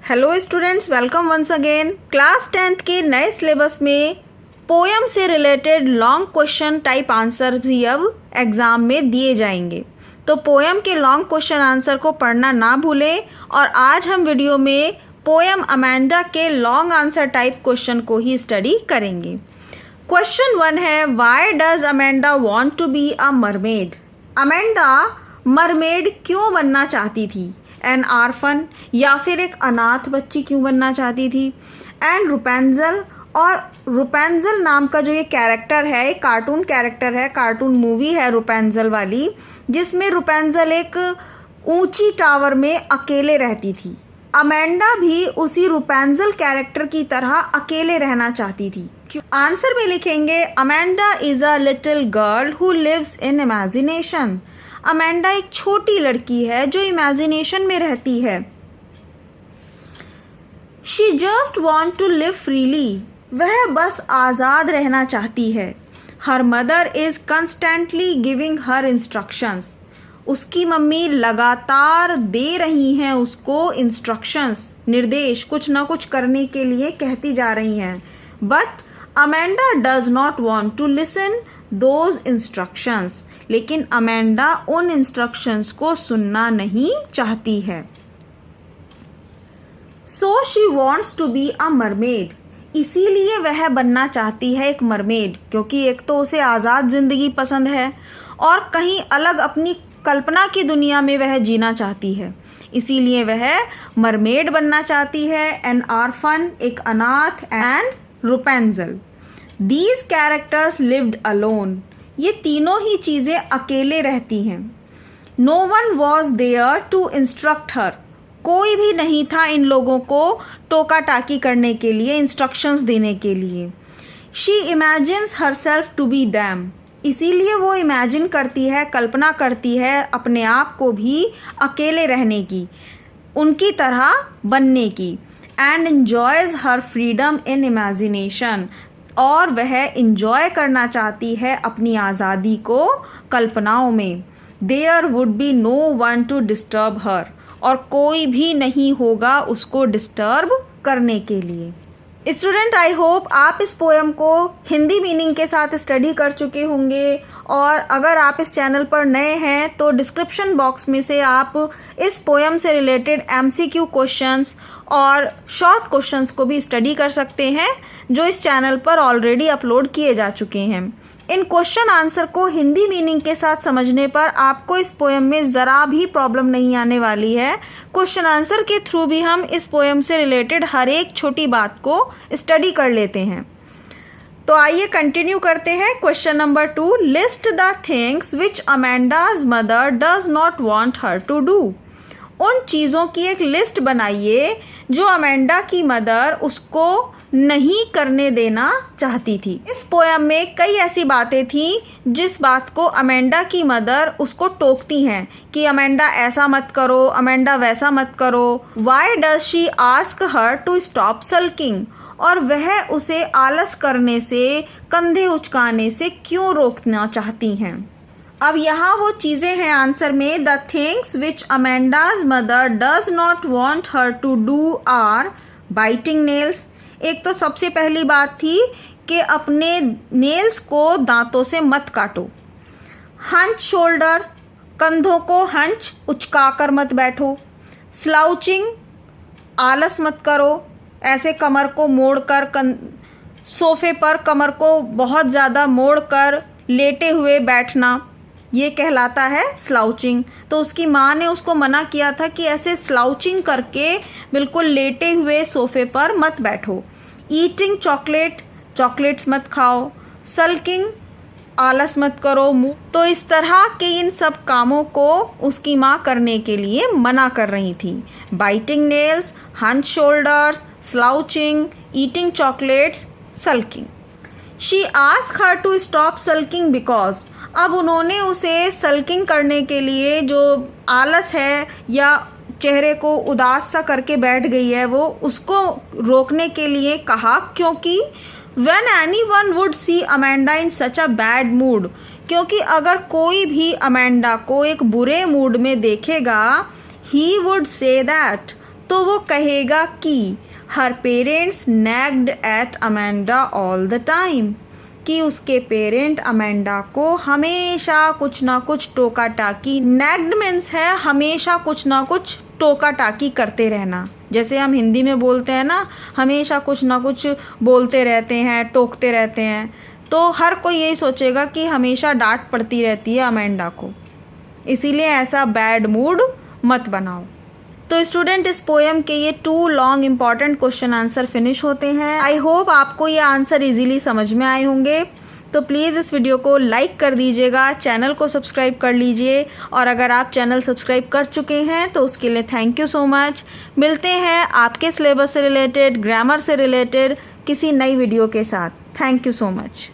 Hello students, welcome once again. Class 10th के नए syllabus में पोएम से related long question type answer भी अब एग्ज़ाम में दिए जाएंगे। तो पोएम के लॉन्ग क्वेश्चन आंसर को पढ़ना ना भूलें। और आज हम वीडियो में पोएम अमेंडा के लॉन्ग आंसर टाइप क्वेश्चन को ही स्टडी करेंगे। क्वेश्चन 1 है, why does Amanda want to be a mermaid? Amanda mermaid क्यों बनना चाहती थी? एन आर्फन या फिर एक अनाथ बच्ची क्यों बनना चाहती थी? एंड रुपेंजल, और रुपेंजल नाम का जो ये कैरेक्टर है, एक कार्टून कैरेक्टर है, कार्टून मूवी है रुपेंजल वाली, जिसमें रुपेंजल एक ऊंची टावर में अकेले रहती थी। अमेंडा भी उसी रुपेंजल कैरेक्टर की तरह अकेले रहना चाहती थी। आंसर में लिखेंगे, Amanda is a little girl who lives in imagination. Amanda एक छोटी लड़की है जो इमेजिनेशन में रहती है। She just want to live freely, वह बस आज़ाद रहना चाहती है। Her mother is constantly giving her instructions, उसकी मम्मी लगातार दे रही हैं उसको इंस्ट्रक्शंस, निर्देश, कुछ ना कुछ करने के लिए कहती जा रही हैं। But Amanda does not want to listen those instructions, लेकिन अमेंडा उन इंस्ट्रक्शंस को सुनना नहीं चाहती है। So she wants to be a mermaid, इसीलिए वह बनना चाहती है एक मरमेड, क्योंकि एक तो उसे आज़ाद ज़िंदगी पसंद है और कहीं अलग अपनी कल्पना की दुनिया में वह जीना चाहती है, इसीलिए वह मरमेड बनना चाहती है। एन आर्फन, एक अनाथ, and Rapunzel, these characters lived alone, ये तीनों ही चीज़ें अकेले रहती हैं। No one was there to instruct her, कोई भी नहीं था इन लोगों को टोका टाकी करने के लिए, इंस्ट्रक्शंस देने के लिए। She imagines herself to be them, इसीलिए वो इमेजिन करती है, कल्पना करती है अपने आप को भी अकेले रहने की, उनकी तरह बनने की। And enjoys her freedom in imagination, और वह इंजॉय करना चाहती है अपनी आज़ादी को कल्पनाओं में। There would be no one to disturb her, और कोई भी नहीं होगा उसको डिस्टर्ब करने के लिए। स्टूडेंट, आई होप आप इस पोएम को हिंदी मीनिंग के साथ स्टडी कर चुके होंगे। और अगर आप इस चैनल पर नए हैं तो डिस्क्रिप्शन बॉक्स में से आप इस पोएम से रिलेटेड MCQ क्वेश्चंस और शॉर्ट क्वेश्चंस को भी स्टडी कर सकते हैं, जो इस चैनल पर ऑलरेडी अपलोड किए जा चुके हैं। इन क्वेश्चन आंसर को हिंदी मीनिंग के साथ समझने पर आपको इस पोएम में ज़रा भी प्रॉब्लम नहीं आने वाली है। क्वेश्चन आंसर के थ्रू भी हम इस पोएम से रिलेटेड हर एक छोटी बात को स्टडी कर लेते हैं। तो आइए कंटिन्यू करते हैं। Question number 2, list the things which Amanda's mother does not want her to do. उन चीज़ों की एक लिस्ट बनाइए जो अमेंडा की मदर उसको नहीं करने देना चाहती थी। इस पोएम में कई ऐसी बातें थी जिस बात को अमेंडा की मदर उसको टोकती हैं कि अमेंडा ऐसा मत करो, अमेंडा वैसा मत करो। Why does she ask her to stop sulking, और वह उसे आलस करने से, कंधे उचकाने से क्यों रोकना चाहती हैं। अब यहाँ वो चीज़ें हैं आंसर में, the things which Amanda's mother does not want her to do are biting nails. एक तो सबसे पहली बात थी कि अपने नेल्स को दांतों से मत काटो। हंच शोल्डर, कंधों को हंच उचकाकर मत बैठो। स्लाउचिंग, आलस मत करो, ऐसे कमर को मोड़कर सोफे पर कमर को बहुत ज़्यादा मोड़कर लेटे हुए बैठना, ये कहलाता है स्लाउचिंग। तो उसकी माँ ने उसको मना किया था कि ऐसे स्लाउचिंग करके बिल्कुल लेटे हुए सोफे पर मत बैठो। ईटिंग चॉकलेट, चॉकलेट्स मत खाओ। सल्किंग, आलस मत करो। तो इस तरह के इन सब कामों को उसकी माँ करने के लिए मना कर रही थी। Biting nails, hunch shoulders, slouching, eating chocolates, sulking. She ask her to stop sulking because, अब उन्होंने उसे सल्किंग करने के लिए, जो आलस है या चेहरे को उदास सा करके बैठ गई है, वो उसको रोकने के लिए कहा, क्योंकि when anyone would see Amanda in such a bad mood, क्योंकि अगर कोई भी अमेंडा को एक बुरे मूड में देखेगा, he would say that, तो वो कहेगा कि her parents nagged at Amanda all the time, कि उसके पेरेंट अमेंडा को हमेशा कुछ ना कुछ टोका टाकी, नैग्ड मीन्स है हमेशा कुछ ना कुछ टोका टाकी करते रहना। जैसे हम हिंदी में बोलते हैं ना, हमेशा कुछ ना कुछ बोलते रहते हैं, टोकते रहते हैं, तो हर कोई यही सोचेगा कि हमेशा डांट पड़ती रहती है अमेंडा को, इसीलिए ऐसा बैड मूड मत बनाओ। तो स्टूडेंट, इस पोएम के ये 2 long important question answer finish होते हैं। आई होप आपको ये आंसर इजीली समझ में आए होंगे। तो प्लीज़ इस वीडियो को लाइक कर दीजिएगा, चैनल को सब्सक्राइब कर लीजिए, और अगर आप चैनल सब्सक्राइब कर चुके हैं तो उसके लिए थैंक यू सो मच। मिलते हैं आपके सिलेबस से रिलेटेड, ग्रामर से रिलेटेड किसी नई वीडियो के साथ। Thank you so much.